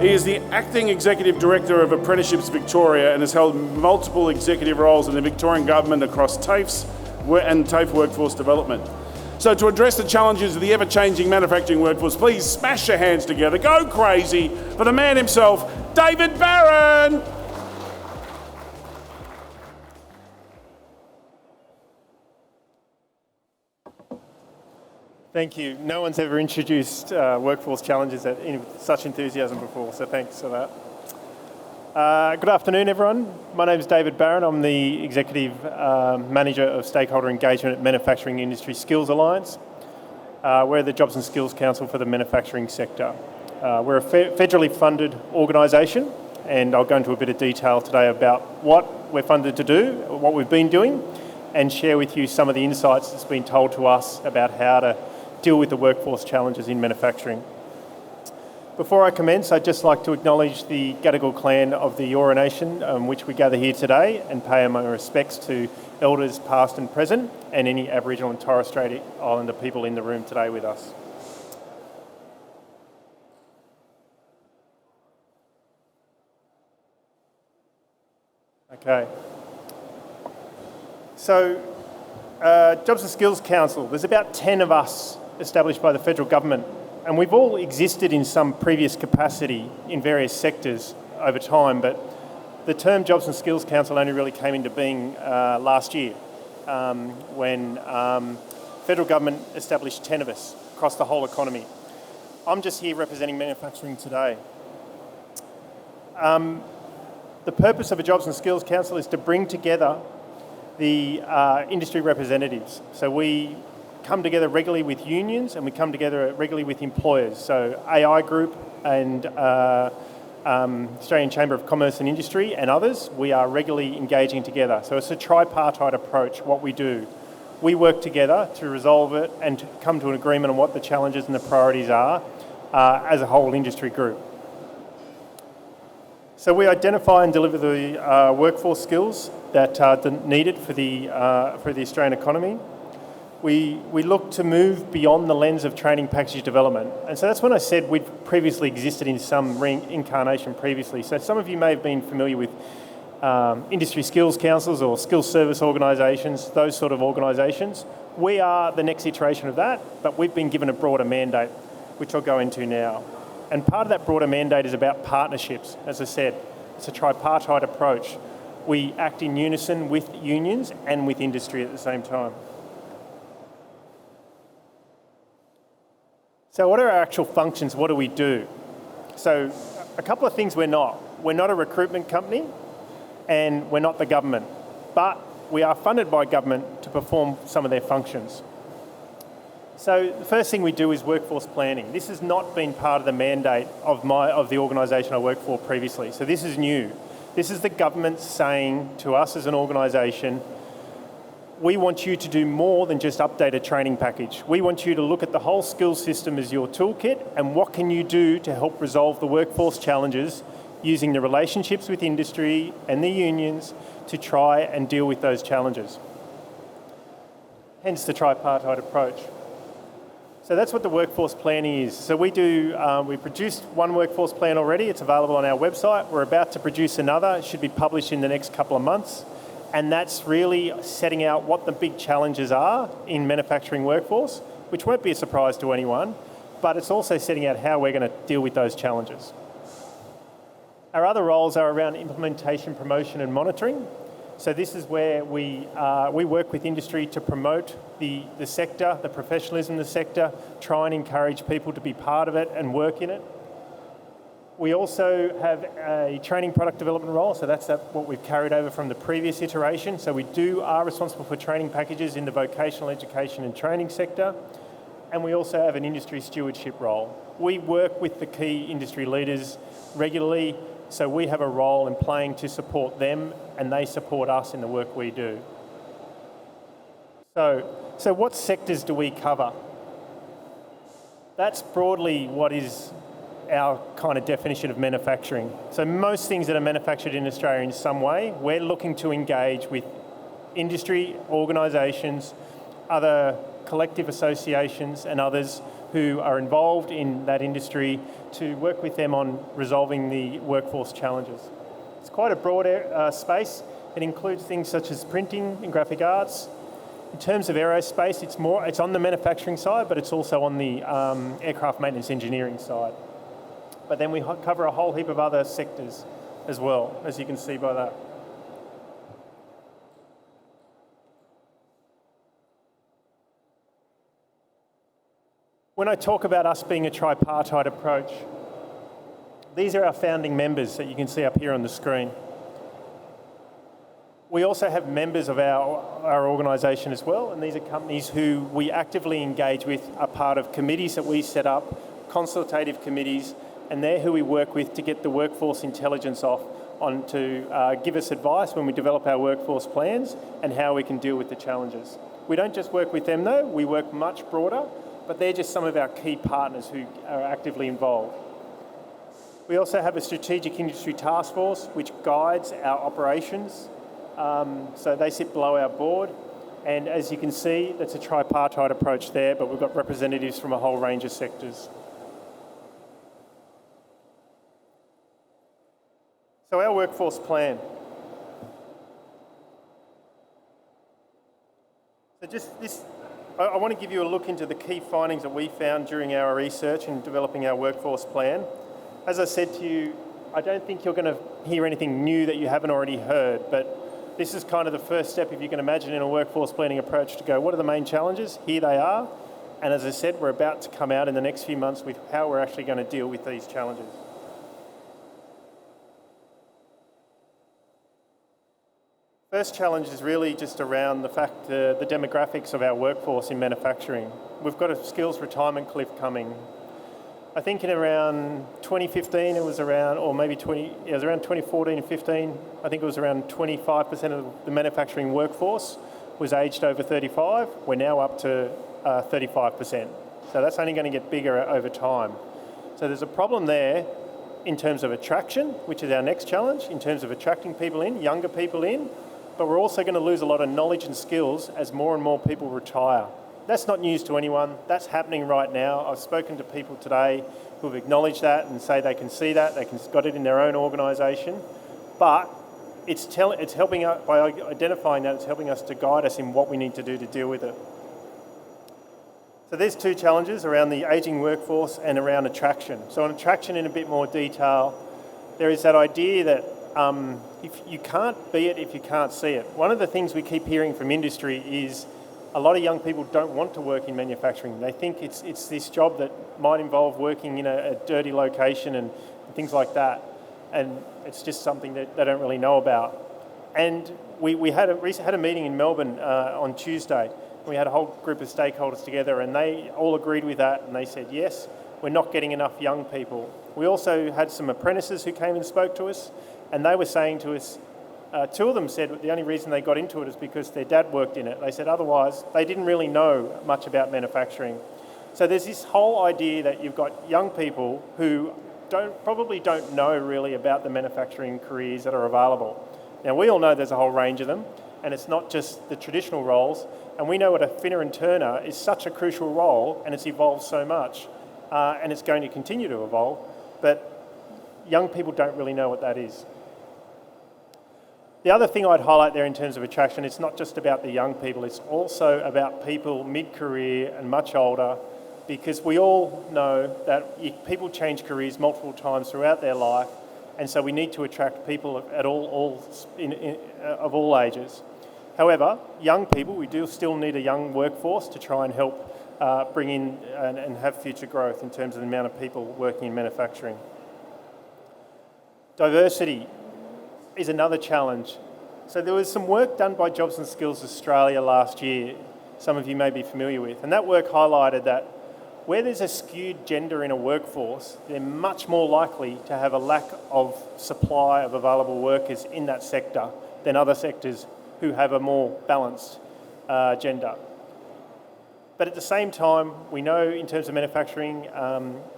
He is the Acting Executive Director of Apprenticeships Victoria and has held multiple executive roles in the Victorian Government across TAFEs and TAFE workforce development. So to address the challenges of the ever-changing manufacturing workforce, please smash your hands together, go crazy for the man himself, David Barron! Thank you. No one's ever introduced workforce challenges in such enthusiasm before, so thanks for that. Good afternoon, everyone. My name is David Barron. I'm the Executive Manager of Stakeholder Engagement at Manufacturing Industry Skills Alliance. We're the Jobs and Skills Council for the manufacturing sector. We're a federally funded organisation, and I'll go into a bit of detail today about what we're funded to do, what we've been doing, and share with you some of the insights that's been told to us about how to deal with the workforce challenges in manufacturing. Before I commence, I'd just like to acknowledge the Gadigal clan of the Eora Nation, which we gather here today, and pay my respects to elders past and present, and any Aboriginal and Torres Strait Islander people in the room today with us. Okay. So, Jobs and Skills Council, there's about 10 of us established by the federal government, and we've all existed in some previous capacity in various sectors over time, but the term Jobs and Skills Council only really came into being last year when federal government established 10 of us across the whole economy. I'm just here representing manufacturing today. The purpose of a Jobs and Skills Council is to bring together the industry representatives. So we come together regularly with unions and we come together regularly with employers. So AI Group and Australian Chamber of Commerce and Industry and others, we are regularly engaging together. So it's a tripartite approach, what we do. We work together to resolve it and to come to an agreement on what the challenges and the priorities are as a whole industry group. So we identify and deliver the workforce skills that are needed for the Australian economy. We look to move beyond the lens of training package development. And so that's when I said we'd previously existed in some incarnation previously. So some of you may have been familiar with industry skills councils or skills service organisations, those sort of organisations. We are the next iteration of that, but we've been given a broader mandate, which I'll go into now. And part of that broader mandate is about partnerships. As I said, it's a tripartite approach. We act in unison with unions and with industry at the same time. So what are our actual functions? What do we do? So a couple of things we're not. We're not a recruitment company and we're not the government, but we are funded by government to perform some of their functions. So the first thing we do is workforce planning. This has not been part of the mandate of the organisation I worked for previously. So this is new. This is the government saying to us as an organisation, we want you to do more than just update a training package. We want you to look at the whole skills system as your toolkit and what can you do to help resolve the workforce challenges using the relationships with industry and the unions to try and deal with those challenges. Hence the tripartite approach. So that's what the workforce planning is. So we produced one workforce plan already. It's available on our website. We're about to produce another. It should be published in the next couple of months. And that's really setting out what the big challenges are in manufacturing workforce, which won't be a surprise to anyone, but it's also setting out how we're going to deal with those challenges. Our other roles are around implementation, promotion and monitoring. So this is where we work with industry to promote the sector, the professionalism in the sector, try and encourage people to be part of it and work in it. We also have a training product development role, so that's what we've carried over from the previous iteration. So we are responsible for training packages in the vocational education and training sector, and we also have an industry stewardship role. We work with the key industry leaders regularly, so we have a role in playing to support them, and they support us in the work we do. So what sectors do we cover? That's broadly what is our kind of definition of manufacturing. So most things that are manufactured in Australia in some way, we're looking to engage with industry organisations, other collective associations and others who are involved in that industry to work with them on resolving the workforce challenges. It's quite a broad space. It includes things such as printing and graphic arts. In terms of aerospace, it's on the manufacturing side, but it's also on the aircraft maintenance engineering side. But then we cover a whole heap of other sectors as well, as you can see by that. When I talk about us being a tripartite approach, these are our founding members that you can see up here on the screen. We also have members of our organisation as well, and these are companies who we actively engage with, are part of committees that we set up, consultative committees, and they're who we work with to get the workforce intelligence off on to give us advice when we develop our workforce plans and how we can deal with the challenges. We don't just work with them though, we work much broader, but they're just some of our key partners who are actively involved. We also have a strategic industry task force which guides our operations. So they sit below our board, and as you can see, that's a tripartite approach there, but we've got representatives from a whole range of sectors. So our workforce plan. So just this, I want to give you a look into the key findings that we found during our research and developing our workforce plan. As I said to you, I don't think you're going to hear anything new that you haven't already heard, but this is kind of the first step, if you can imagine, in a workforce planning approach to go, what are the main challenges? Here they are. And as I said, we're about to come out in the next few months with how we're actually going to deal with these challenges. First challenge is really just around the fact the demographics of our workforce in manufacturing. We've got a skills retirement cliff coming. I think in around 2015 it was around, or maybe it was around 2014 and 15, I think it was around 25% of the manufacturing workforce was aged over 35. We're now up to 35%. So that's only going to get bigger over time. So there's a problem there in terms of attraction, which is our next challenge, in terms of attracting people in, younger people in, but we're also going to lose a lot of knowledge and skills as more and more people retire. That's not news to anyone. That's happening right now. I've spoken to people today who have acknowledged that and say they can see that, got it in their own organisation, but it's helping us, by identifying that, it's helping us to guide us in what we need to do to deal with it. So there's two challenges around the ageing workforce and around attraction. So on attraction in a bit more detail, there is that idea that if you can't be it if you can't see it. One of the things we keep hearing from industry is a lot of young people don't want to work in manufacturing. They think it's this job that might involve working in a dirty location and things like that. And it's just something that they don't really know about. And we had a meeting in Melbourne on Tuesday. We had a whole group of stakeholders together and they all agreed with that and they said, yes, we're not getting enough young people. We also had some apprentices who came and spoke to us and they were saying to us, two of them said the only reason they got into it is because their dad worked in it. They said otherwise they didn't really know much about manufacturing. So there's this whole idea that you've got young people who probably don't know really about the manufacturing careers that are available. Now we all know there's a whole range of them and it's not just the traditional roles, and we know what a finner and turner is such a crucial role and it's evolved so much and it's going to continue to evolve, but young people don't really know what that is. The other thing I'd highlight there in terms of attraction, it's not just about the young people, it's also about people mid-career and much older, because we all know that people change careers multiple times throughout their life, and so we need to attract people of all ages. However, young people, we do still need a young workforce to try and help bring in and have future growth in terms of the amount of people working in manufacturing. Diversity is another challenge. So there was some work done by Jobs and Skills Australia last year, some of you may be familiar with, and that work highlighted that where there's a skewed gender in a workforce, they're much more likely to have a lack of supply of available workers in that sector than other sectors who have a more balanced gender. But at the same time, we know in terms of manufacturing,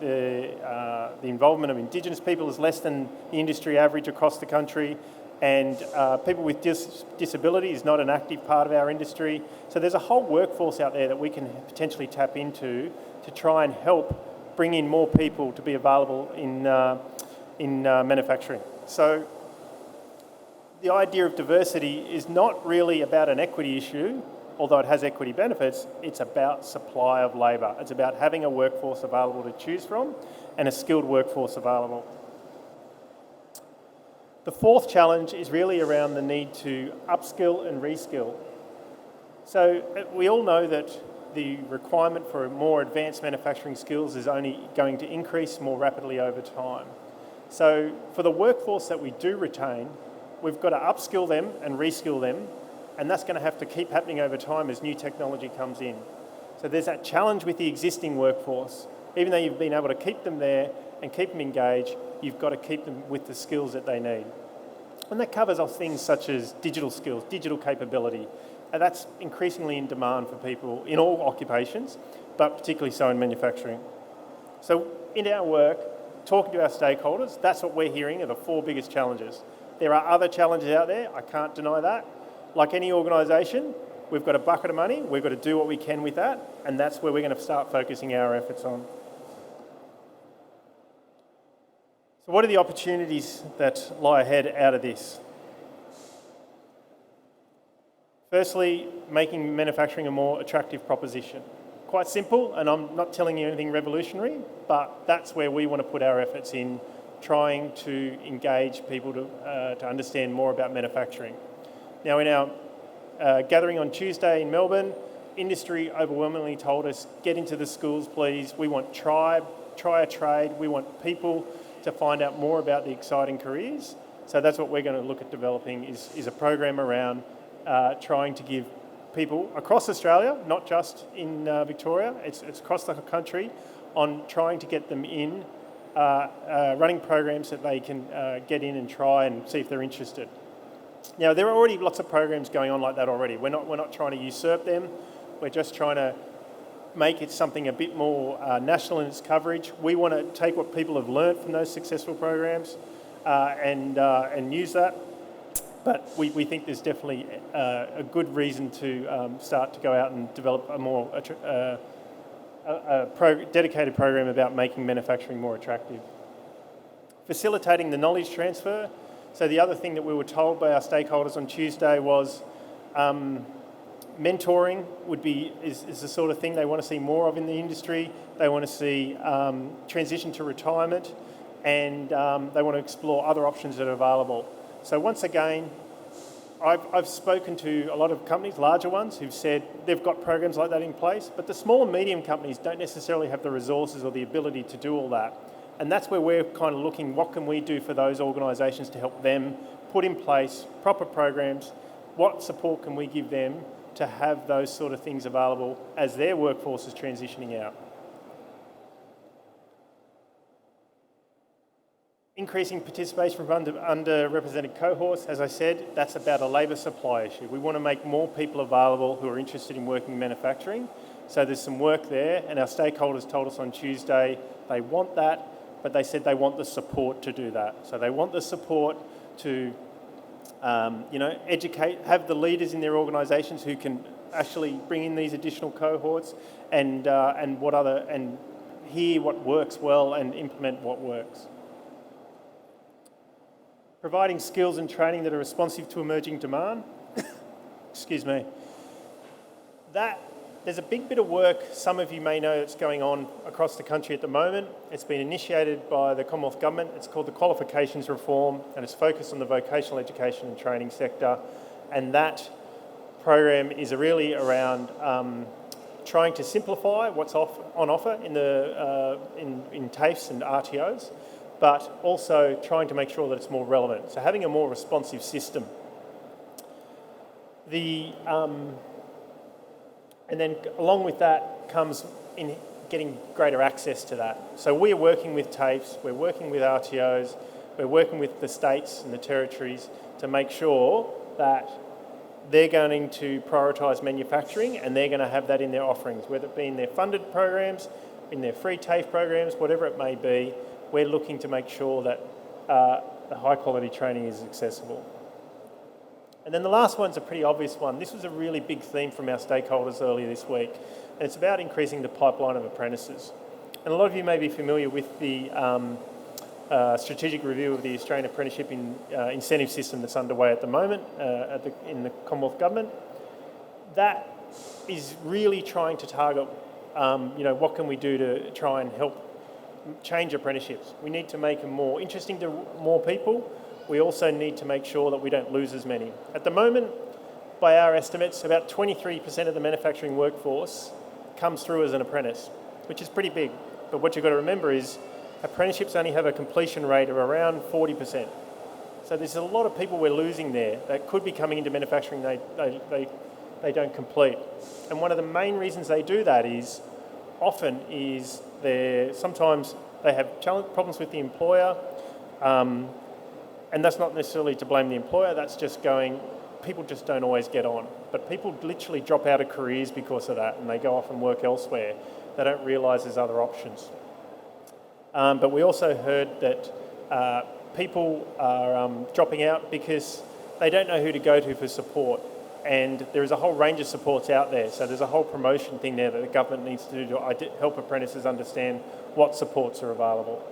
the involvement of Indigenous people is less than the industry average across the country, and people with disability is not an active part of our industry. So there's a whole workforce out there that we can potentially tap into to try and help bring in more people to be available in manufacturing. So the idea of diversity is not really about an equity issue, although it has equity benefits. It's about supply of labour. It's about having a workforce available to choose from and a skilled workforce available. The fourth challenge is really around the need to upskill and reskill. So we all know that the requirement for more advanced manufacturing skills is only going to increase more rapidly over time. So for the workforce that we do retain, we've got to upskill them and reskill them, and that's going to have to keep happening over time as new technology comes in. So there's that challenge with the existing workforce. Even though you've been able to keep them there and keep them engaged, you've got to keep them with the skills that they need. And that covers off things such as digital skills, digital capability. And that's increasingly in demand for people in all occupations, but particularly so in manufacturing. So in our work, talking to our stakeholders, that's what we're hearing are the four biggest challenges. There are other challenges out there, I can't deny that. Like any organisation, we've got a bucket of money, we've got to do what we can with that, and that's where we're going to start focusing our efforts on. So what are the opportunities that lie ahead out of this? Firstly, making manufacturing a more attractive proposition. Quite simple, and I'm not telling you anything revolutionary, but that's where we want to put our efforts in, trying to engage people to understand more about manufacturing. Now, in our gathering on Tuesday in Melbourne, industry overwhelmingly told us, get into the schools, please. We want try a trade. We want people to find out more about the exciting careers. So that's what we're going to look at developing is a program around trying to give people across Australia, not just in Victoria, it's across the country, on trying to get them in, running programs that they can get in and try and see if they're interested. Now, there are already lots of programs going on like that already. We're not trying to usurp them. We're just trying to make it something a bit more national in its coverage. We want to take what people have learnt from those successful programs and use that. But we think there's definitely a good reason to start to go out and develop a more dedicated program about making manufacturing more attractive. Facilitating the knowledge transfer. So the other thing that we were told by our stakeholders on Tuesday was mentoring is the sort of thing they want to see more of in the industry. They want to see transition to retirement, and they want to explore other options that are available. So once again, I've spoken to a lot of companies, larger ones, who've said they've got programs like that in place, but the small and medium companies don't necessarily have the resources or the ability to do all that. And that's where we're kind of looking, what can we do for those organisations to help them put in place proper programs? What support can we give them to have those sort of things available as their workforce is transitioning out? Increasing participation from underrepresented cohorts, as I said, that's about a labour supply issue. We want to make more people available who are interested in working in manufacturing. So there's some work there, and our stakeholders told us on Tuesday they want that, but they said they want the support to do that. So they want the support to educate, have the leaders in their organisations who can actually bring in these additional cohorts and hear what works well and implement what works. Providing skills and training that are responsive to emerging demand. Excuse me. There's a big bit of work, some of you may know, that's going on across the country at the moment. It's been initiated by the Commonwealth Government. It's called the Qualifications Reform, and it's focused on the vocational education and training sector. And that program is really around trying to simplify what's on offer in TAFEs and RTOs, but also trying to make sure that it's more relevant. So having a more responsive system. And then along with that comes in getting greater access to that. So we're working with TAFEs, we're working with RTOs, we're working with the states and the territories to make sure that they're going to prioritise manufacturing, and they're going to have that in their offerings, whether it be in their funded programs, in their free TAFE programs, whatever it may be. We're looking to make sure that the high quality training is accessible. And then the last one's a pretty obvious one. This was a really big theme from our stakeholders earlier this week, and it's about increasing the pipeline of apprentices. And a lot of you may be familiar with the strategic review of the Australian Apprenticeship Incentive System that's underway at the moment in the Commonwealth Government. That is really trying to target, what can we do to try and help change apprenticeships. We need to make them more interesting to more people. We also need to make sure that we don't lose as many. At the moment, by our estimates, about 23% of the manufacturing workforce comes through as an apprentice, which is pretty big. But what you've got to remember is apprenticeships only have a completion rate of around 40%. So there's a lot of people we're losing there that could be coming into manufacturing they don't complete. And one of the main reasons they do that is often is sometimes they have problems with the employer, and that's not necessarily to blame the employer, that's just people just don't always get on. But people literally drop out of careers because of that, and they go off and work elsewhere. They don't realise there's other options. But we also heard that people are dropping out because they don't know who to go to for support. And there is a whole range of supports out there. So there's a whole promotion thing there that the government needs to do to help apprentices understand what supports are available.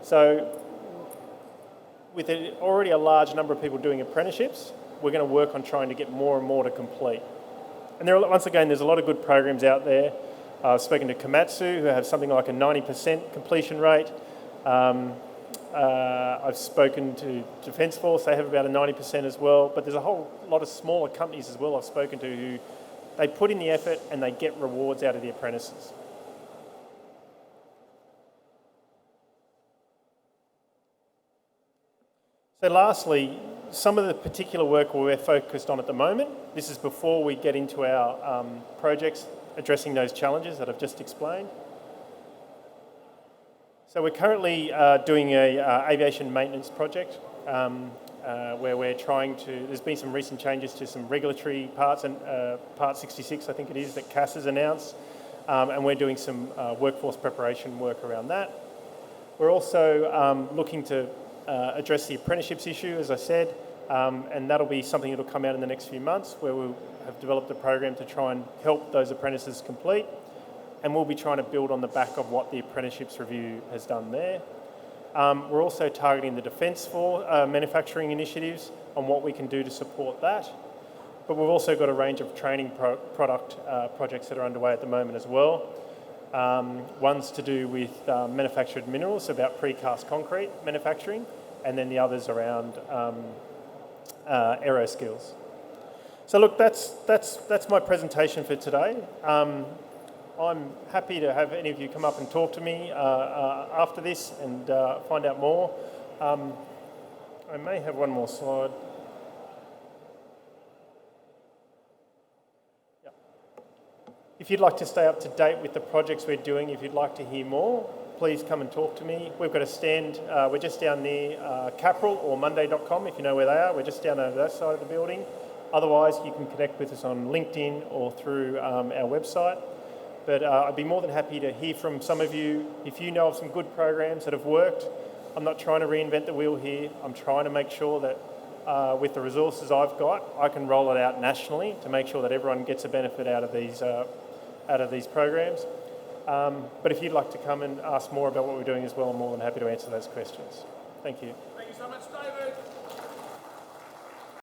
So with already a large number of people doing apprenticeships, we're going to work on trying to get more and more to complete. And once again, there's a lot of good programs out there. I've spoken to Komatsu, who have something like a 90% completion rate. I've spoken to Defence Force, they have about a 90% as well. But there's a whole lot of smaller companies as well I've spoken to who they put in the effort and they get rewards out of the apprentices. So lastly, some of the particular work we're focused on at the moment, this is before we get into our projects addressing those challenges that I've just explained. So we're currently doing a aviation maintenance project where we're there's been some recent changes to some regulatory parts, and Part 66 I think it is that CAS has announced, and we're doing some workforce preparation work around that. We're also looking to address the apprenticeships issue, as I said, and that'll be something that'll come out in the next few months, where we'll have developed a program to try and help those apprentices complete, and we'll be trying to build on the back of what the apprenticeships review has done there. We're also targeting the Defence Force manufacturing initiatives on what we can do to support that, but we've also got a range of training projects that are underway at the moment as well. One's to do with manufactured minerals, about precast concrete manufacturing, and then the others around aero skills. So look, that's my presentation for today. I'm happy to have any of you come up and talk to me after this and find out more. I may have one more slide. Yep. If you'd like to stay up to date with the projects we're doing, if you'd like to hear more, please come and talk to me. We've got a stand, we're just down near Capral or Monday.com, if you know where they are. We're just down over that side of the building. Otherwise, you can connect with us on LinkedIn or through our website. But I'd be more than happy to hear from some of you. If you know of some good programs that have worked, I'm not trying to reinvent the wheel here. I'm trying to make sure that with the resources I've got, I can roll it out nationally to make sure that everyone gets a benefit out of these programs. But if you'd like to come and ask more about what we're doing as well, I'm more than happy to answer those questions. Thank you. Thank you so much, David.